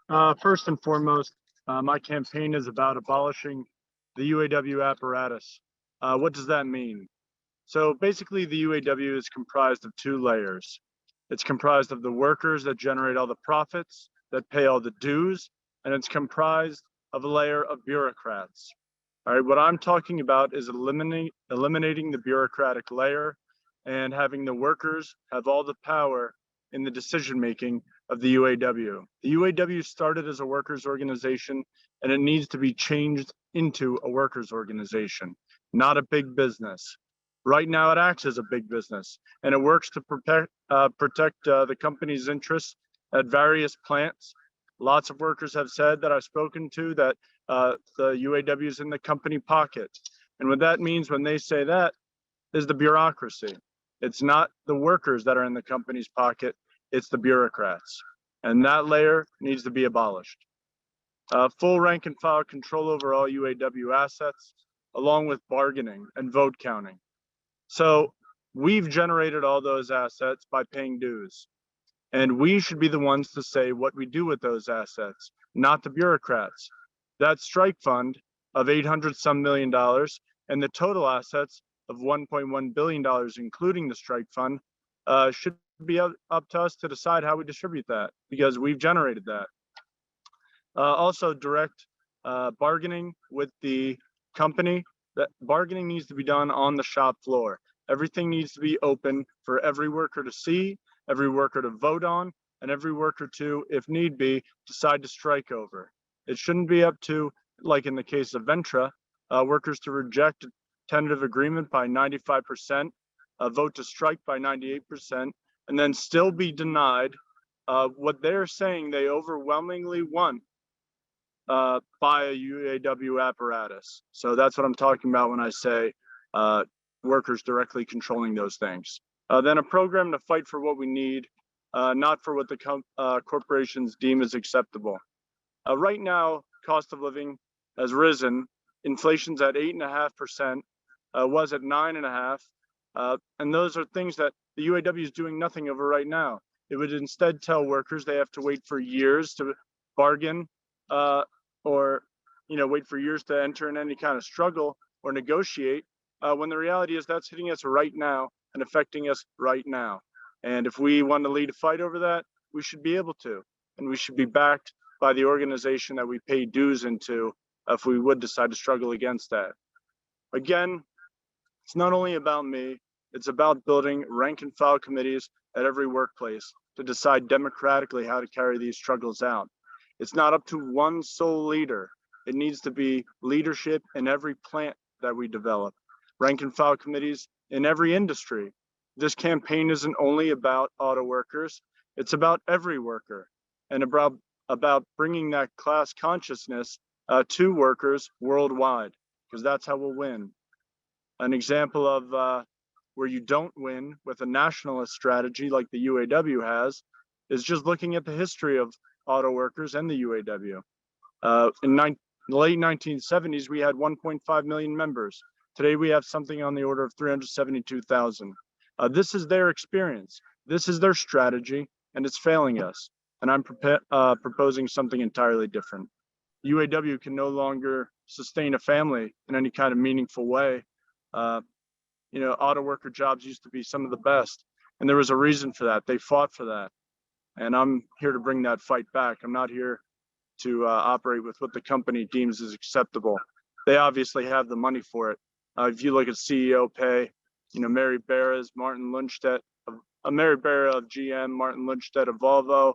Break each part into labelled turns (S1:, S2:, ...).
S1: First and foremost, my campaign is about abolishing the UAW apparatus. What does that mean? So basically, the UAW is comprised of two layers. It's comprised of the workers that generate all the profits, that pay all the dues, and it's comprised of a layer of bureaucrats. All right, what I'm talking about is eliminating the bureaucratic layer and having the workers have all the power in the decision making of the UAW. The UAW started as a workers' organization and it needs to be changed into a workers' organization, not a big business. Right now, it acts as a big business and it works to protect the company's interests at various plants. Lots of workers have said that I've spoken to that the UAW is in the company pocket. And what that means when they say that is the bureaucracy. It's not the workers that are in the company's pocket, it's the bureaucrats. And that layer needs to be abolished. Full rank and file control over all UAW assets, along with bargaining and vote counting. So we've generated all those assets by paying dues. And we should be the ones to say what we do with those assets, not the bureaucrats. That strike fund of 800 some million dollars and the total assets of $1.1 billion, including the strike fund, should be up to us to decide how we distribute that because we've generated that. Also, direct bargaining with the company. That bargaining needs to be done on the shop floor. Everything needs to be open for every worker to see, every worker to vote on, and every worker to, if need be, decide to strike over. It shouldn't be up to, like in the case of Ventra, workers to reject a tentative agreement by 95%, vote to strike by 98%, and then still be denied what they're saying they overwhelmingly want by a UAW apparatus. So that's what I'm talking about when I say workers directly controlling those things. Then a program to fight for what we need, not for what the corporations deem as acceptable. Right now, cost of living has risen. Inflation's at 8.5%, was at 9.5%. And those are things that the UAW is doing nothing over right now. It would instead tell workers they have to wait for years to bargain or wait for years to enter in any kind of struggle or negotiate, when the reality is that's hitting us right now and affecting us right now. And if we want to lead a fight over that, we should be able to, and we should be backed by the organization that we pay dues into if we would decide to struggle against that. Again, it's not only about me, it's about building rank and file committees at every workplace to decide democratically how to carry these struggles out. It's not up to one sole leader. It needs to be leadership in every plant that we develop, rank and file committees in every industry. This campaign isn't only about auto workers, it's about every worker and about bringing that class consciousness to workers worldwide, because that's how we'll win. An example of where you don't win with a nationalist strategy like the UAW has is just looking at the history of auto workers and the UAW. In the late 1970s, we had 1.5 million members. Today, we have something on the order of 372,000. This is their experience. This is their strategy, and it's failing us. And I'm proposing something entirely different. UAW can no longer sustain a family in any kind of meaningful way. Auto worker jobs used to be some of the best, and there was a reason for that. They fought for that. And I'm here to bring that fight back. I'm not here to operate with what the company deems as acceptable. They obviously have the money for it. If you look at CEO pay, Mary Barra's, Martin Lundstedt, Mary Barra of GM, Martin Lundstedt of Volvo,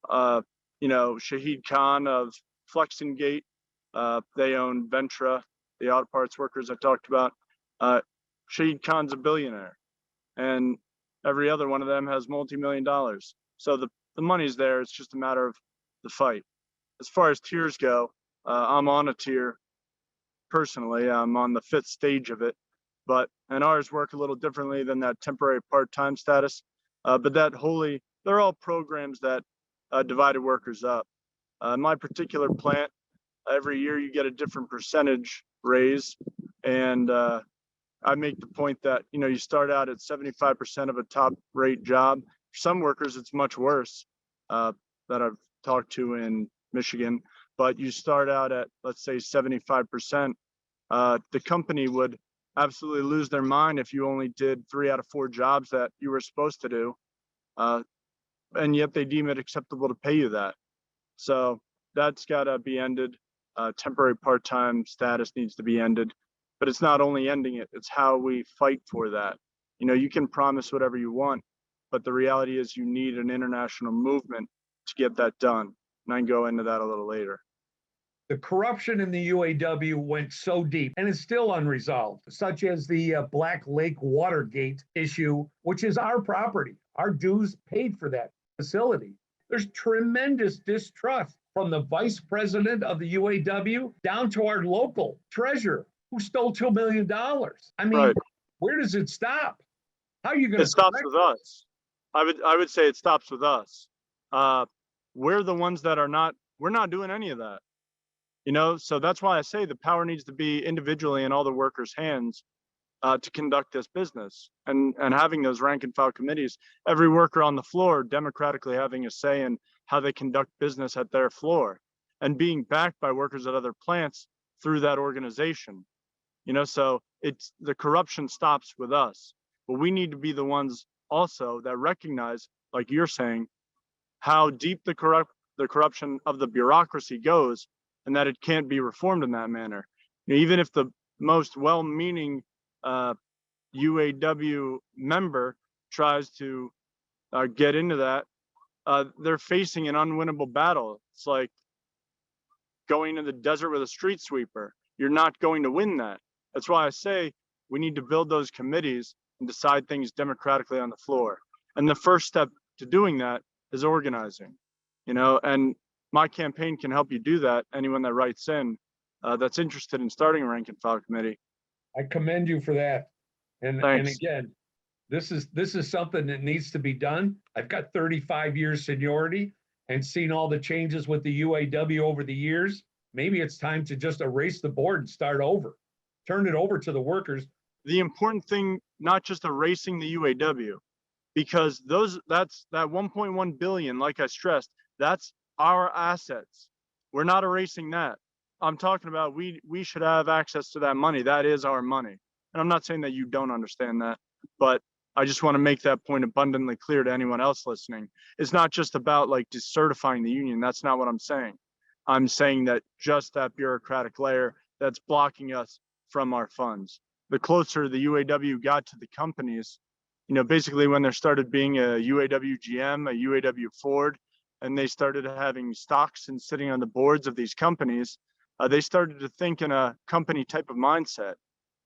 S1: Shahid Khan of Flexingate, they own Ventra, the auto parts workers I talked about. Shahid Khan's a billionaire, and every other one of them has multi-million dollars. So the money's there. It's just a matter of the fight. As far as tiers go, I'm on a tier personally. I'm on the 5th stage of it, and ours work a little differently than that temporary part-time status. But they're all programs that divided workers up. In my particular plant, every year you get a different percentage raise, and I make the point that you start out at 75% of a top rate job. For some workers, it's much worse. That I've talked to in Michigan, but you start out at, let's say, 75%, the company would absolutely lose their mind if you only did 3 out of 4 jobs that you were supposed to do, and yet they deem it acceptable to pay you that. So that's got to be ended. Temporary part-time status needs to be ended, but it's not only ending it, it's how we fight for that. You can promise whatever you want, but the reality is you need an international movement to get that done. And I can go into that a little later.
S2: The corruption in the UAW went so deep and is still unresolved, such as the Black Lake Watergate issue, which is our property. Our dues paid for that facility. There's tremendous distrust from the vice president of the UAW down to our local treasurer who stole $2 million. I mean, right. Where does it stop? How are you going to?
S1: It stops with us. I would say it stops with us. We're the ones that we're not doing any of that. So that's why I say the power needs to be individually in all the workers' hands to conduct this business, and having those rank and file committees, every worker on the floor democratically having a say in how they conduct business at their floor, and being backed by workers at other plants through that organization. So it's the corruption stops with us, but we need to be the ones also that recognize, like you're saying, how deep the corruption of the bureaucracy goes, and that it can't be reformed in that manner. Even if the most well-meaning UAW member tries to get into that, they're facing an unwinnable battle. It's like going in the desert with a street sweeper. You're not going to win that. That's why I say we need to build those committees and decide things democratically on the floor. And the first step to doing that is organizing, and my campaign can help you do that. Anyone that writes in that's interested in starting a rank and file committee.
S2: I commend you for that. And again, this is something that needs to be done. I've got 35 years seniority and seen all the changes with the UAW over the years. Maybe it's time to just erase the board and start over. Turn it over to the workers.
S1: The important thing, not just erasing the UAW, because that 1.1 billion, like I stressed, that's our assets. We're not erasing that. I'm talking about we should have access to that money. That is our money. And I'm not saying that you don't understand that, but I just want to make that point abundantly clear to anyone else listening. It's not just about like decertifying the union. That's not what I'm saying. I'm saying that just that bureaucratic layer that's blocking us from our funds. The closer the UAW got to the companies, basically when there started being a UAW GM, a UAW Ford, and they started having stocks and sitting on the boards of these companies, they started to think in a company type of mindset.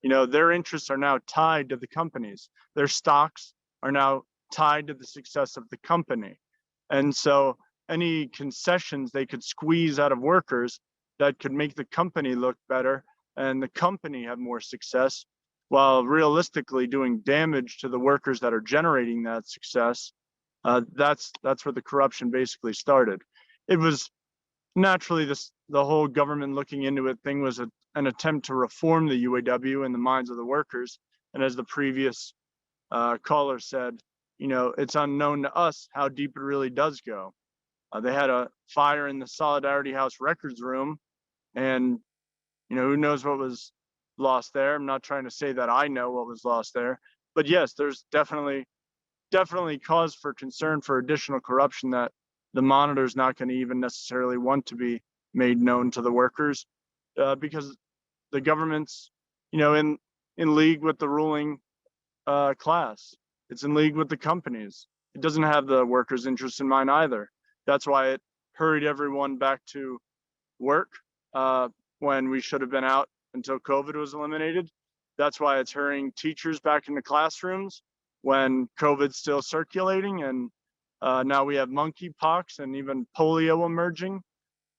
S1: Their interests are now tied to the companies. Their stocks are now tied to the success of the company. And so any concessions they could squeeze out of workers that could make the company look better and the company have more success, while realistically doing damage to the workers that are generating that success, that's where the corruption basically started. It was naturally the whole government looking into it thing was an attempt to reform the UAW in the minds of the workers. And as the previous caller said, it's unknown to us how deep it really does go. They had a fire in the Solidarity House records room, and who knows what was lost there. I'm not trying to say that I know what was lost there, but yes, there's definitely cause for concern for additional corruption that the monitor is not going to even necessarily want to be made known to the workers, because the government's in league with the ruling class. It's in league with the companies. It doesn't have the workers' interests in mind either. That's why it hurried everyone back to work when we should have been out until COVID was eliminated. That's why it's hurrying teachers back into classrooms when COVID's still circulating, and now we have monkeypox and even polio emerging.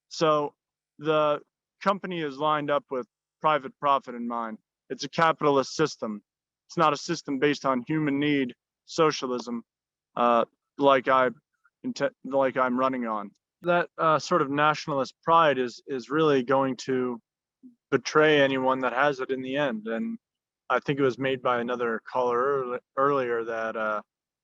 S1: So the company is lined up with private profit in mind. It's a capitalist system. It's not a system based on human need, socialism, like I'm running on. That sort of nationalist pride is really going to betray anyone that has it in the end. And I think it was made by another caller earlier that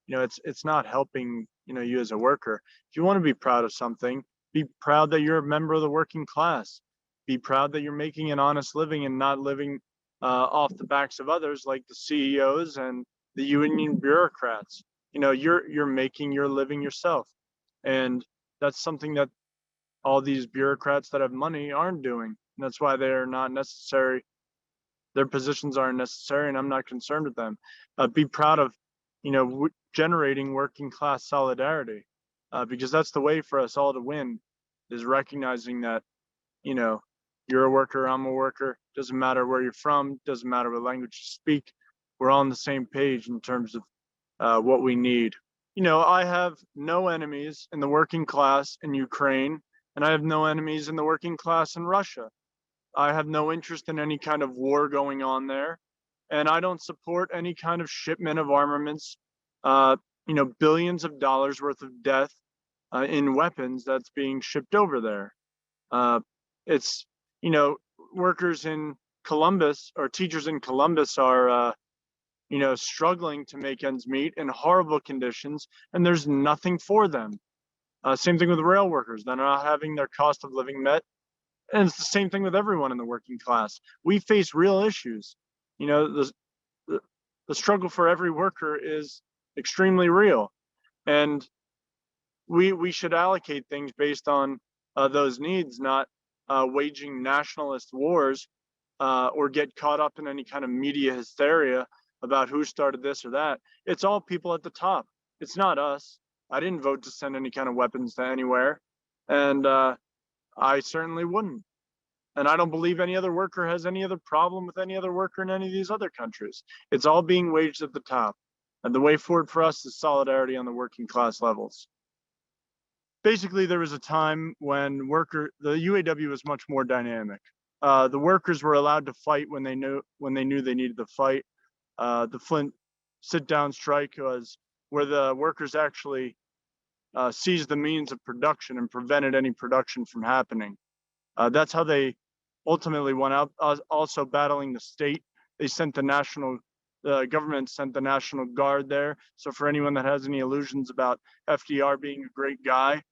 S1: it's not helping you as a worker. If you want to be proud of something, Be proud that you're a member of the working class. Be proud that you're making an honest living and not living off the backs of others like the CEOs and the union bureaucrats. You're making your living yourself, and that's something that all these bureaucrats that have money aren't doing. And that's why they're not necessary. Their positions aren't necessary, and I'm not concerned with them. Be proud of, generating working class solidarity, because that's the way for us all to win, is recognizing that, you know, you're a worker, I'm a worker. Doesn't matter where you're from, doesn't matter what language you speak. We're all on the same page in terms of what we need. I have no enemies in the working class in Ukraine, and I have no enemies in the working class in Russia. I have no interest in any kind of war going on there, and I don't support any kind of shipment of armaments, uh, billions of dollars worth of death in weapons that's being shipped over there. Uh, it's, you know, workers in Columbus or teachers in Columbus are, struggling to make ends meet in horrible conditions, and there's nothing for them. Same thing with rail workers. They're not having their cost of living met. And it's the same thing with everyone in the working class. We face real issues. You know, the, the struggle for every worker is extremely real. And we should allocate things based on those needs, not waging nationalist wars or get caught up in any kind of media hysteria about who started this or that. It's all people at the top. It's not us. I didn't vote to send any kind of weapons to anywhere. And I certainly wouldn't. And I don't believe any other worker has any other problem with any other worker in any of these other countries. It's all being waged at the top. And the way forward for us is solidarity on the working class levels. Basically, there was a time when the UAW was much more dynamic. The workers were allowed to fight when they knew they needed to fight. The Flint sit-down strike was where the workers actually seized the means of production and prevented any production from happening. That's how they ultimately won out. Also battling the state, the government sent the National Guard there. So for anyone that has any illusions about FDR being a great guy,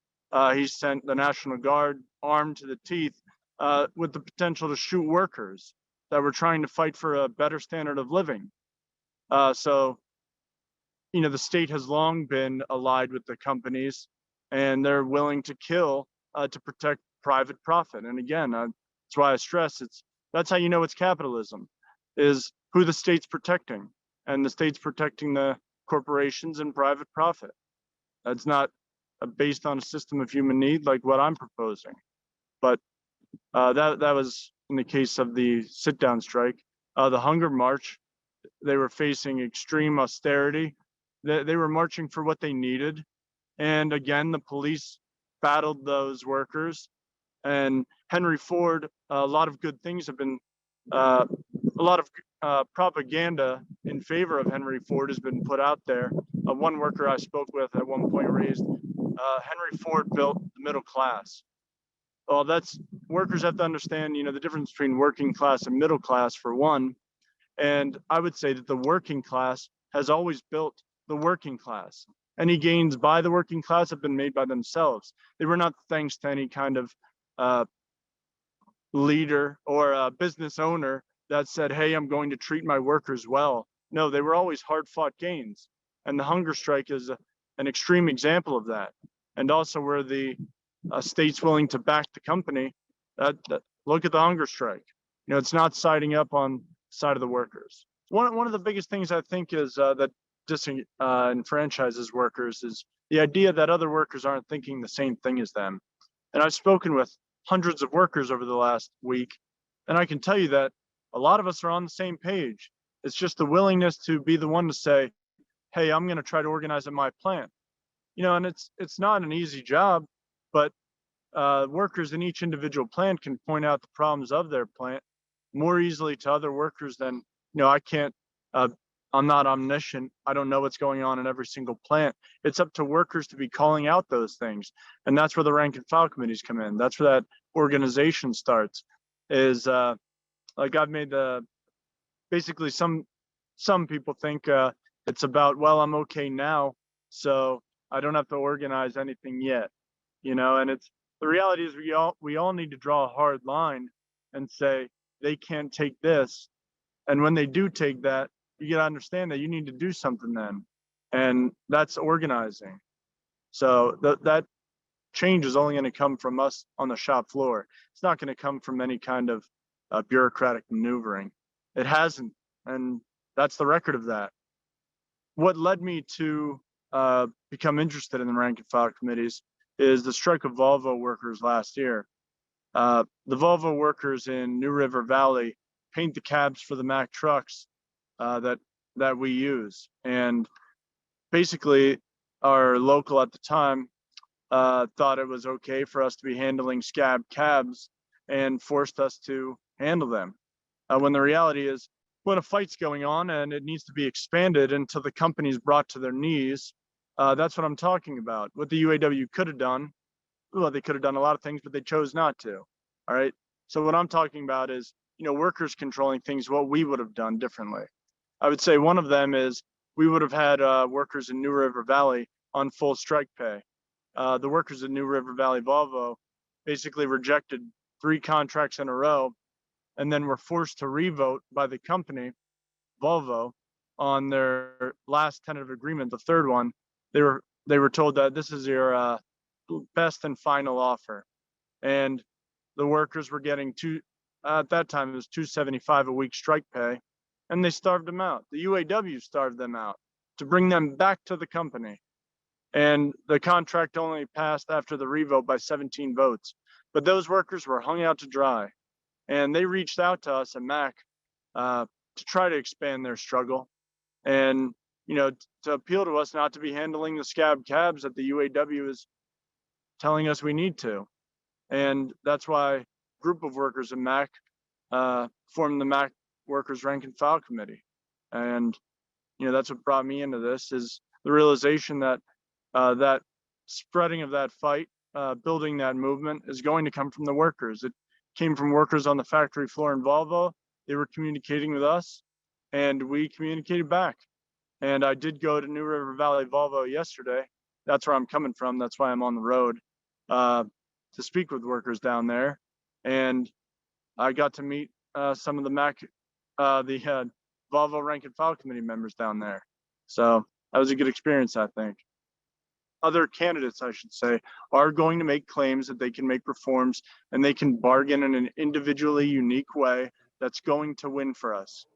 S1: he sent the National Guard armed to the teeth with the potential to shoot workers that were trying to fight for a better standard of living. So the state has long been allied with the companies, and they're willing to kill to protect private profit. And again, that's why I stress that's how you know it's capitalism, is who the state's protecting, and the state's protecting the corporations and private profit. That's not based on a system of human need like what I'm proposing. But that was in the case of the sit-down strike. The hunger march, they were facing extreme austerity. They were marching for what they needed. And again, the police battled those workers. And Henry Ford, a lot of good things have been, a lot of propaganda in favor of Henry Ford has been put out there. One worker I spoke with at one point raised, Henry Ford built the middle class. Well, workers have to understand, the difference between working class and middle class for one. And I would say that the working class has always built the working class. Any gains by the working class have been made by themselves. They were not thanks to any kind of leader or a business owner that said, hey, I'm going to treat my workers well. No, they were always hard-fought gains. And the hunger strike is an extreme example of that. And also where the state's willing to back the company, look at the hunger strike. It's not siding up on the side of the workers. One of the biggest things I think is that disenfranchises workers is the idea that other workers aren't thinking the same thing as them. And I've spoken with hundreds of workers over the last week, and I can tell you that a lot of us are on the same page. It's just the willingness to be the one to say, hey, I'm going to try to organize at my plant. And it's not an easy job, but workers in each individual plant can point out the problems of their plant more easily to other workers than, I can't, I'm not omniscient. I don't know what's going on in every single plant. It's up to workers to be calling out those things. And that's where the rank and file committees come in. That's where that organization starts, is like I've made basically some people think it's about, well, I'm okay now, so I don't have to organize anything yet, and the The reality is we all need to draw a hard line and say they can't take this. And when they do take that, you got to understand that you need to do something then. And that's organizing. So that change is only going to come from us on the shop floor. It's not going to come from any kind of bureaucratic maneuvering. It hasn't. And that's the record of that. What led me to become interested in the rank and file committees is the strike of Volvo workers last year. The Volvo workers in New River Valley paint the cabs for the Mack trucks that we use, and basically, our local at the time thought it was okay for us to be handling scab cabs and forced us to handle them. When the reality is, when a fight's going on and it needs to be expanded until the company's brought to their knees, that's what I'm talking about. What the UAW could have done, well, they could have done a lot of things, but they chose not to. All right. So what I'm talking about is, workers controlling things, what we would have done differently. I would say one of them is we would have had workers in New River Valley on full strike pay. The workers in New River Valley Volvo basically rejected 3 contracts in a row and then were forced to revote by the company, Volvo, on their last tentative agreement, the third one. They were told that this is your best and final offer. And the workers were getting at that time, it was $275 a week strike pay, and they starved them out. The UAW starved them out to bring them back to the company. And the contract only passed after the revote by 17 votes. But those workers were hung out to dry. And they reached out to us at Mack to try to expand their struggle and, to appeal to us not to be handling the scab cabs that the UAW is telling us we need to. And that's why a group of workers at Mack formed the Mack Workers Rank and File Committee. And, that's what brought me into this, is the realization that that spreading of that fight, building that movement is going to come from the workers. It came from workers on the factory floor in Volvo. They were communicating with us and we communicated back. And I did go to New River Valley Volvo yesterday. That's where I'm coming from. That's why I'm on the road to speak with workers down there. And I got to meet some of the Volvo Rank and File Committee members down there. So that was a good experience, I think. Other candidates, I should say, are going to make claims that they can make reforms and they can bargain in an individually unique way that's going to win for us.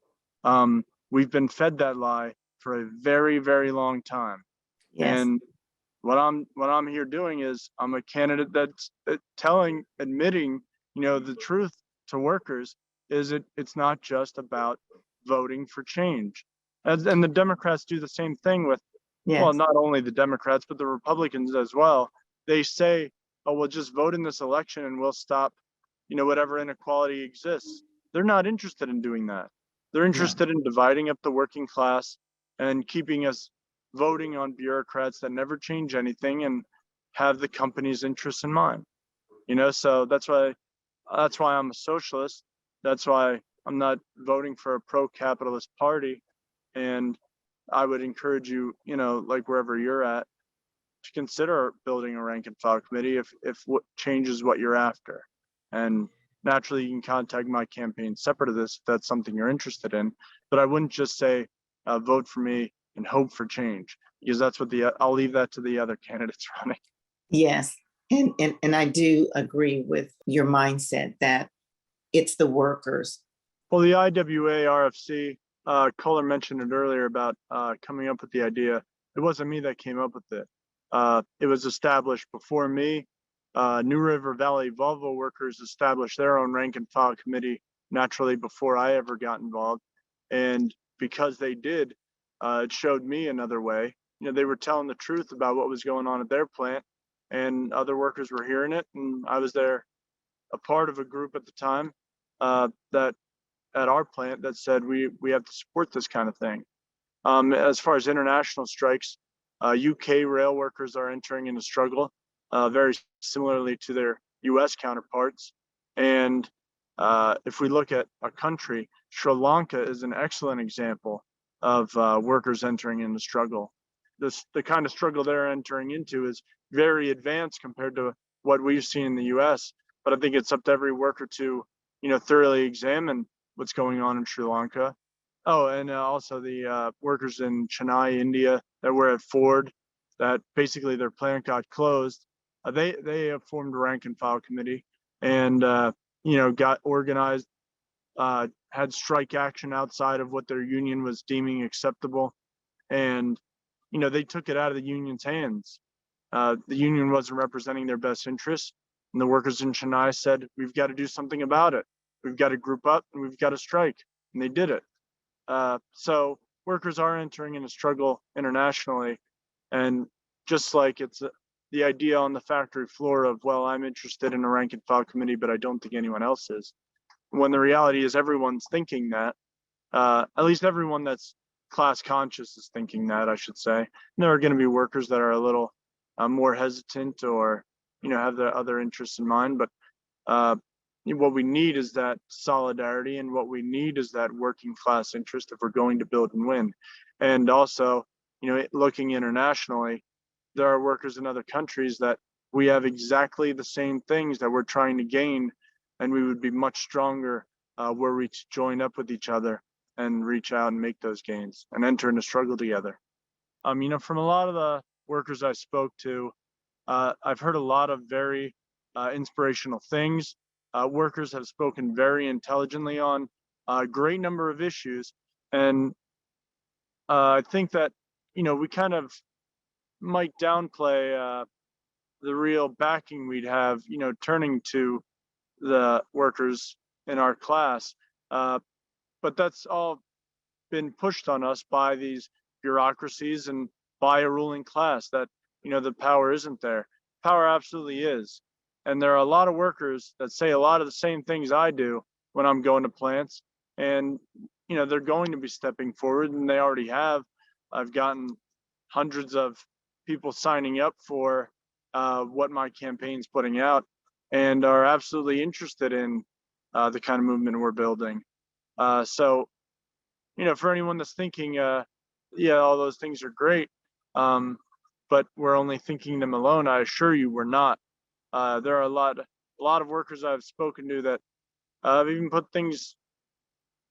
S1: We've been fed that lie for a very, very long time.
S3: Yes.
S1: And what I'm here doing is I'm a candidate that's admitting, the truth to workers is it's not just about voting for change. And the Democrats do the same thing with,
S3: Yes.
S1: well, not only the Democrats, but the Republicans as well. They say, oh, we'll just vote in this election and we'll stop, whatever inequality exists. They're not interested in doing that. They're interested in dividing up the working class and keeping us voting on bureaucrats that never change anything and have the company's interests in mind. So that's why I'm a socialist. That's why I'm not voting for a pro-capitalist party. And I would encourage you, like wherever you're at, to consider building a rank and file committee if what changes what you're after. And naturally, you can contact my campaign separate of this if that's something you're interested in. But I wouldn't just say vote for me and hope for change, because that's what I'll leave that to the other candidates running.
S3: Yes. And I do agree with your mindset that it's the workers.
S1: Well, the IWA RFC, Kohler mentioned it earlier about coming up with the idea. It wasn't me that came up with it. It was established before me. New River Valley Volvo workers established their own rank and file committee naturally before I ever got involved. And because they did, it showed me another way. They were telling the truth about what was going on at their plant, and other workers were hearing it. And I was there, a part of a group at the time that at our plant that said we have to support this kind of thing. As far as international strikes, UK rail workers are entering into struggle very similarly to their US counterparts. And if we look at a country, Sri Lanka is an excellent example of workers entering into struggle. The kind of struggle they're entering into is very advanced compared to what we've seen in the US, but I think it's up to every worker to, thoroughly examine what's going on in Sri Lanka. Oh, and also the workers in Chennai, India, that were at Ford, that basically their plant got closed. They have formed a rank and file committee, and got organized, had strike action outside of what their union was deeming acceptable, and they took it out of the union's hands. The union wasn't representing their best interests, and the workers in Chennai said, "We've got to do something about it. We've got to group up and we've got to strike," and they did it. So workers are entering in a struggle internationally, and just like it's the idea on the factory floor of, well, I'm interested in a rank and file committee, but I don't think anyone else is. When the reality is everyone's thinking that, at least everyone that's class conscious is thinking that, I should say. And there are going to be workers that are a little more hesitant, or have their other interests in mind, but what we need is that solidarity, and what we need is that working class interest if we're going to build and win. And also, looking internationally, there are workers in other countries that we have exactly the same things that we're trying to gain, and we would be much stronger were we to join up with each other and reach out and make those gains and enter into struggle together. From a lot of the workers I spoke to, I've heard a lot of very inspirational things. Workers have spoken very intelligently on a great number of issues, and I think that we kind of might downplay the real backing we'd have, turning to the workers in our class. But that's all been pushed on us by these bureaucracies and by a ruling class that, the power isn't there. Power absolutely is. And there are a lot of workers that say a lot of the same things I do when I'm going to plants. And, they're going to be stepping forward, and they already have. I've gotten hundreds of people signing up for what my campaign's putting out, and are absolutely interested in the kind of movement we're building. So, for anyone that's thinking, yeah, all those things are great, but we're only thinking them alone, I assure you we're not. There are a lot of workers I've spoken to that have even put things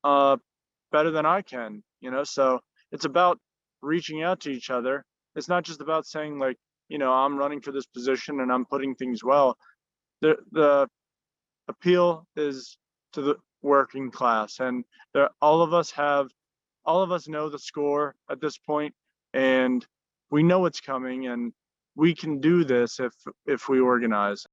S1: better than I can, so it's about reaching out to each other. It's not just about saying, like, I'm running for this position and I'm putting things well. The appeal is to the working class, and all of us know the score at this point, and we know it's coming, and we can do this if we organize.